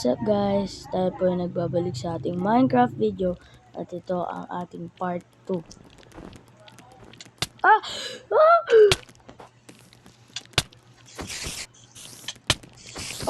What's up guys? Tayo po ay nagbabalik sa ating Minecraft video at ito ang ating part 2. Ah! Ah!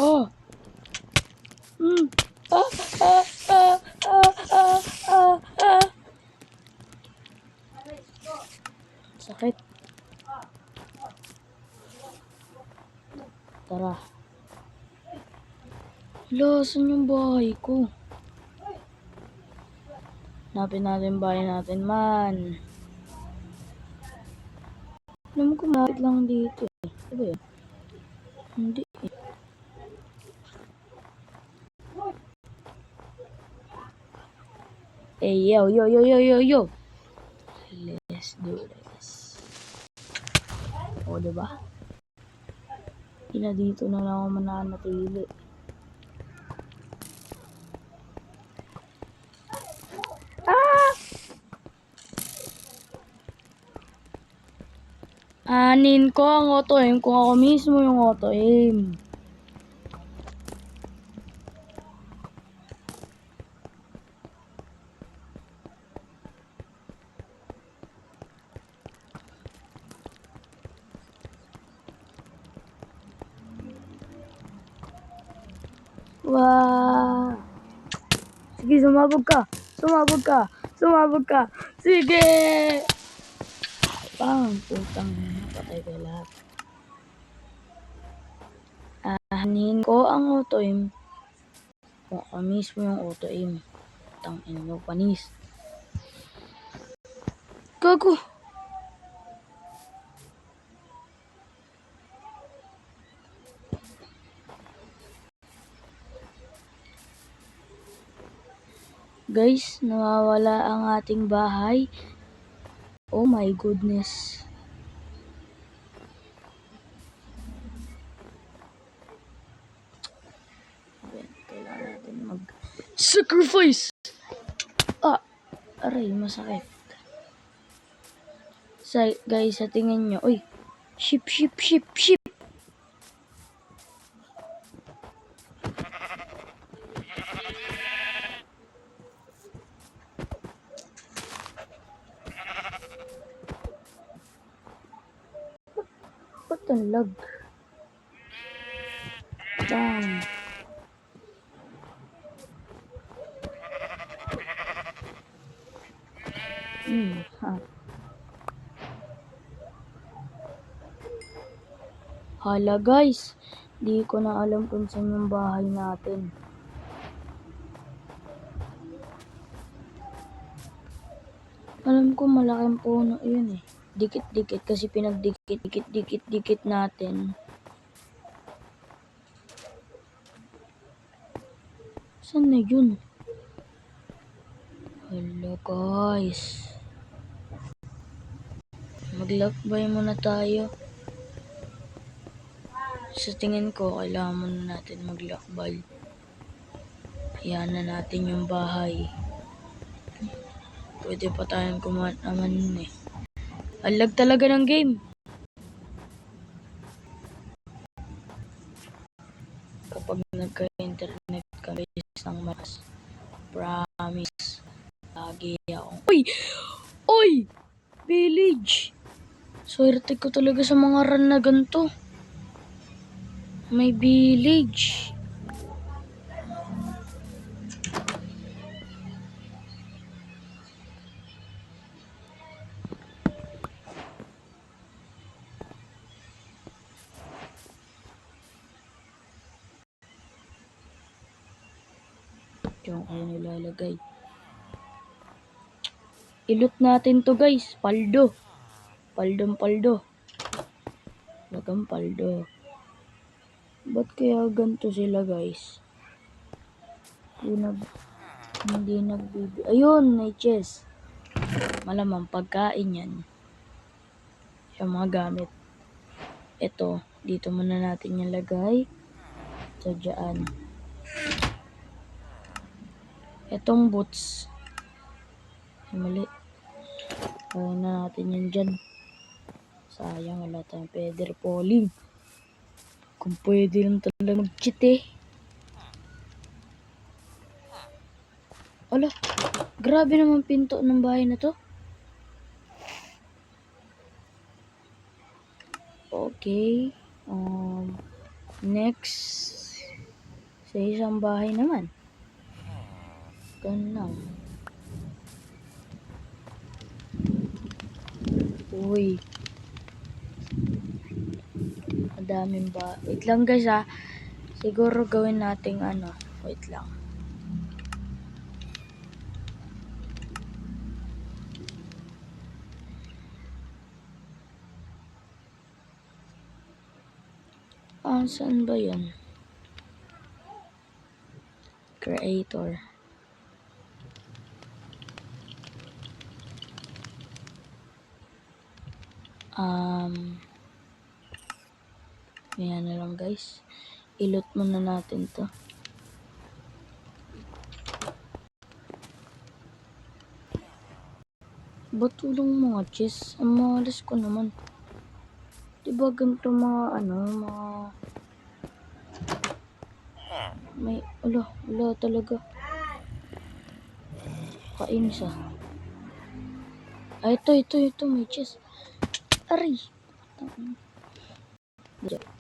Oh! Mm. Ah! Ah! Ah! Ah! Ah! Ah! Ah! Sakit. Tara. Hala, saan yung bahay ko? Hanapin natin bahay natin man. Alam mo kumapit lang dito eh. Diba yun? Hindi eh. Hey, yo, yo, yo, yo, yo, yo. Let's do this. O, diba? Dito na lang ako mananatili. Anin ko ang auto-aim kung ako mismo yung auto-aim. Wow! Sige, sumabog ka! Sumabog ka! Sumabog ka! Sige! Pang! Putang, patay ko lahat. Anin ko ang auto-aim kung ako mismo yung auto-aim. Tangin mo, panis. Gago! Guys, nawawala ang ating bahay. Oh my goodness. Kailangan natin mag-sacrifice! Aray, masakit. Guys, sa tingin nyo, uy, ship. What the lag? Bang. Hala guys, di ko na alam kung saan yung bahay natin. Alam ko malaking puno yun eh. Dikit-dikit kasi pinagdikit-dikit natin. Saan na yun? Hala guys. Maglakbay muna tayo. Sa tingin ko, kailangan muna natin maglakbay. Hayaan na natin yung bahay. Pwede pa tayong kumain eh. Alag talaga ng game. Kapag nagka-internet kami isang mas, promise, lagi ako. Uy! Village! Swerte ko talaga sa mga run na ganito. May village. Diyan kayo nilalagay. Ilot natin to guys. Paldo. Lagang paldo. Ba't kaya ganito sila guys? Hindi nagbibi. Ayun, may chest. Malamang pagkain yan. Yung mga gamit. Ito, dito muna natin yung lagay. Ito dyan. Itong boots. Mali. Kaya na natin yan dyan. Sayang, wala tayong feather falling. Kung pwede lang talaga mag-cheat eh. Ala, grabe naman pinto ng bahay na to. Okay. Next. Sa isang bahay naman. Ganun lang. Uy. Madaming ba. Wait lang guys ha. Siguro gawin nating ano. Wait lang. Saan ba yun? Creator. Ayan na lang guys. Ilot muna natin to. Ba't walang mga chess? Ang malas ko naman. Diba ganito mga ano, mga... May, wala talaga. Kainis ah. Ito, may chess. Aray!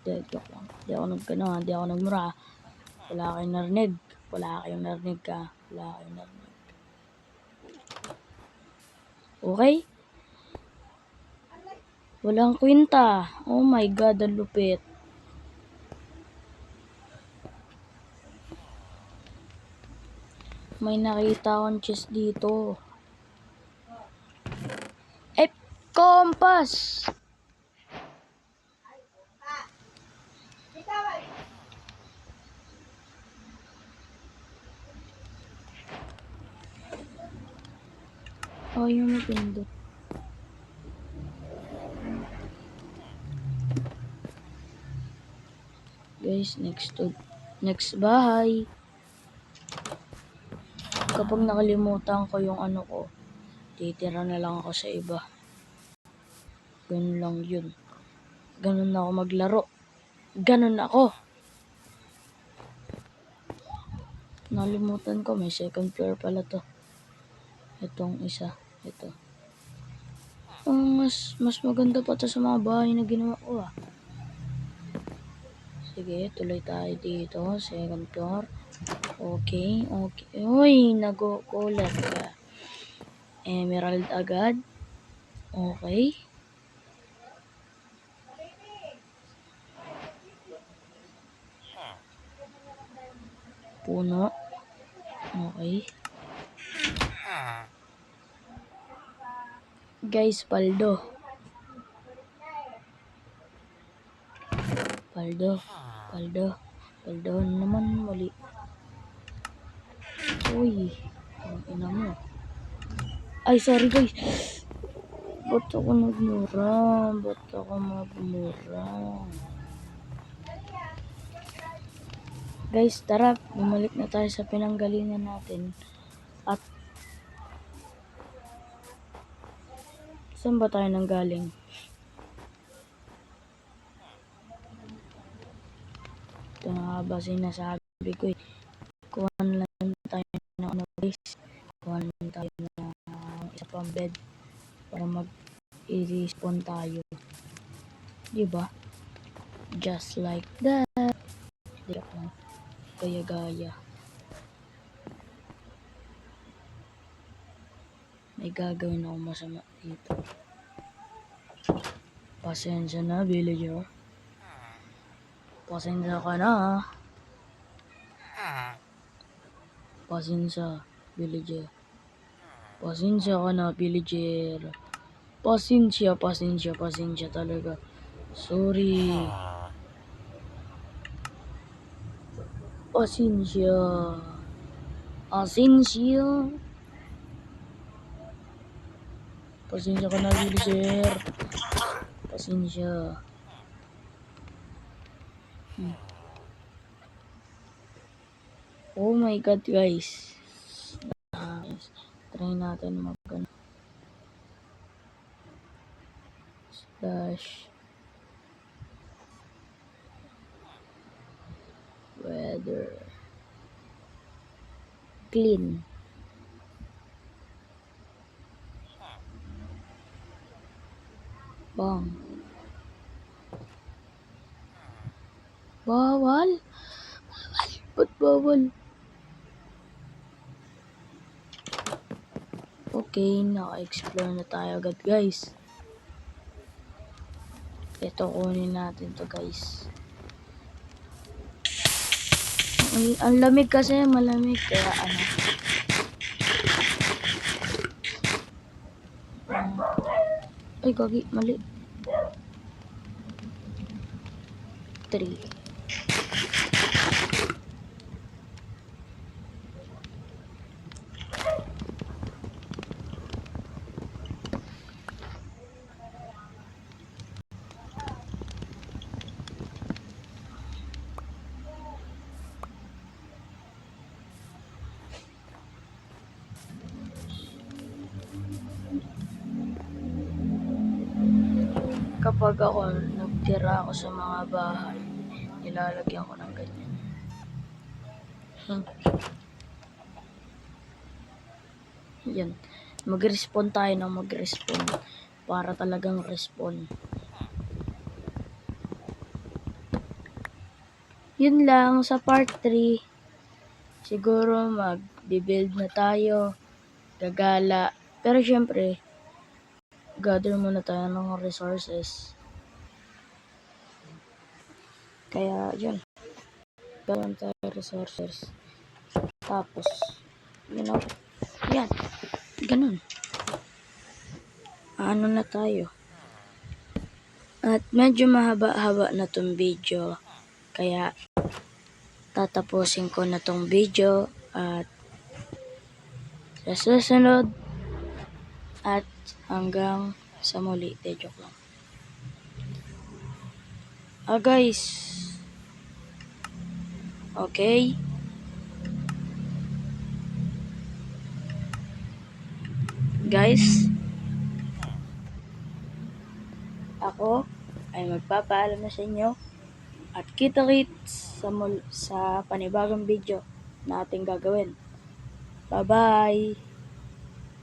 Joke lang. Di ako nagmura. Wala kayong narinig. Okay? Walang kwenta. Oh my God, ang lupit. May nakita akong chest dito. Compass! Yung mapindot. Guys, next bahay. Kapag nakalimutan ko yung ano ko, titira na lang ako sa iba. Ganun lang yun. Ganun ako maglaro. Ganun ako. Nalimutan ko, may second floor pala to. Itong isa. Ito. Mas maganda pa to sa mga bahay na ginawa ko ah. Sige, tuloy tayo dito. Second floor. Okay. Uy, nagukulat ka. Emerald agad. Okay. Puno. Okay. Guys, paldo naman mali. Uy, ang ina mo. Ay, sorry guys. Ba't ako magmura? Guys, tara, bumalik na tayo sa pinanggalingan natin. At saan ba tayo nanggaling? Ito nga ba sinasabi ko eh. Kuha na lang tayo ng ano guys. Kuha na lang tayo ng isa pang bed para mag-i-respawn tayo. Diba? Just like that. Diba? Gaya-gaya. May gagawin ako masama dito. Pasensya na, villager. Pasensya ka na. Pasensya, villager. Pasensya ka na, villager. Pasensya talaga. Sorry. Pasensya ka na, villager. Pasensya. Oh my God, guys. Try natin mag-ano. Slash weather clean. Bang. Bawal? Ba't bawal? Okay, naka-explore na tayo agad guys. Ito, kunin natin to guys. Ang lamig kasi, malamig. Kaya ano. Ay, gagi, mali. 3. Kapag ako nagtira ako sa mga bahay, nilalagyan ko ng ganyan. Yan. Mag-respawn tayo ng mag-respawn. Para talagang respawn. Yun lang sa part 3. Siguro mag-build na tayo. Gagala. Pero syempre, gather muna tayo ng resources. Kaya yun. Gawin tayo resources. Tapos, yan. Ganun. Ano na tayo. At medyo mahaba-haba na tong video. Kaya, tatapusin ko na tong video. At, sa susunod. At, hanggang sa muli. Joke lang. Guys. Okay. Guys. Ako ay magpapaalam na sa inyo at kita-kits sa panibagong video na ating gagawin. Bye-bye!